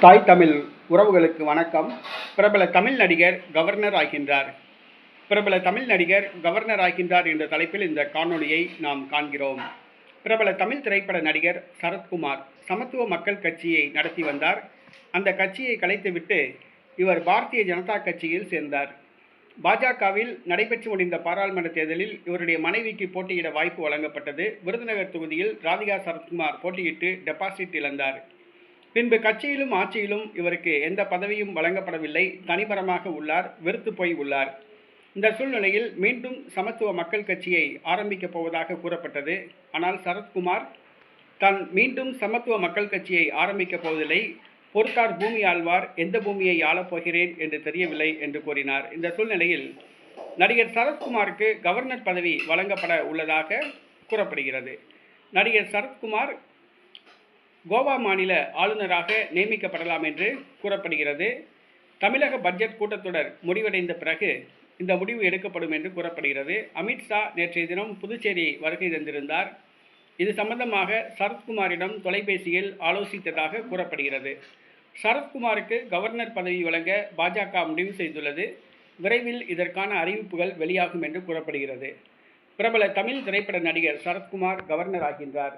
தாய் தமிழ் உறவுகளுக்கு வணக்கம். பிரபல தமிழ் நடிகர் கவர்னர் ஆகின்றார். பிரபல தமிழ் நடிகர் கவர்னர் ஆகின்றார் என்ற தலைப்பில் இந்த காணொளியை நாம் காண்கிறோம். பிரபல தமிழ் திரைப்பட நடிகர் சரத்குமார் சமத்துவ மக்கள் கட்சியை நடத்தி வந்தார். அந்த கட்சியை கலைத்துவிட்டு இவர் பாரதிய ஜனதா கட்சியில் சேர்ந்தார். பாஜகவில் நடைபெற்று முடிந்த பாராளுமன்ற தேர்தலில் இவருடைய மனைவிக்கு போட்டியிட வாய்ப்பு வழங்கப்பட்டது. விருதுநகர் தொகுதியில் ராதிகா சரத்குமார் போட்டியிட்டு டெபாசிட் இழந்தார். பின்பு கட்சியிலும் ஆட்சியிலும் இவருக்கு எந்த பதவியும் வழங்கப்படவில்லை. தனிபரமாக உள்ளார், வெறுத்து போய் உள்ளார். இந்த சூழ்நிலையில் மீண்டும் சமத்துவ மக்கள் கட்சியை ஆரம்பிக்கப் போவதாக கூறப்பட்டது. ஆனால் சரத்குமார் தான் மீண்டும் சமத்துவ மக்கள் கட்சியை ஆரம்பிக்கப் போவதில்லை, பொறுத்தார் பூமி ஆழ்வார், எந்த பூமியை ஆளப்போகிறேன் என்று தெரியவில்லை என்று கூறினார். இந்த சூழ்நிலையில் நடிகர் சரத்குமாருக்கு கவர்னர் பதவி வழங்கப்பட உள்ளதாக கூறப்படுகிறது. நடிகர் சரத்குமார் கோவா மாநில ஆளுநராக நியமிக்கப்படலாம் என்று கூறப்படுகிறது. தமிழக பட்ஜெட் கூட்டத்தொடர் முடிவடைந்த பிறகு இந்த முடிவு எடுக்கப்படும் என்று கூறப்படுகிறது. அமித்ஷா நேற்றைய தினம் புதுச்சேரி வருகை தந்திருந்தார். இது சம்பந்தமாக சரத்குமாரிடம் தொலைபேசியில் ஆலோசித்ததாக கூறப்படுகிறது. சரத்குமாருக்கு கவர்னர் பதவி வழங்க பாஜக முடிவு செய்துள்ளது. விரைவில் இதற்கான அறிவிப்புகள் வெளியாகும் என்று கூறப்படுகிறது. பிரபல தமிழ் திரைப்பட நடிகர் சரத்குமார் கவர்னர் ஆகின்றார்.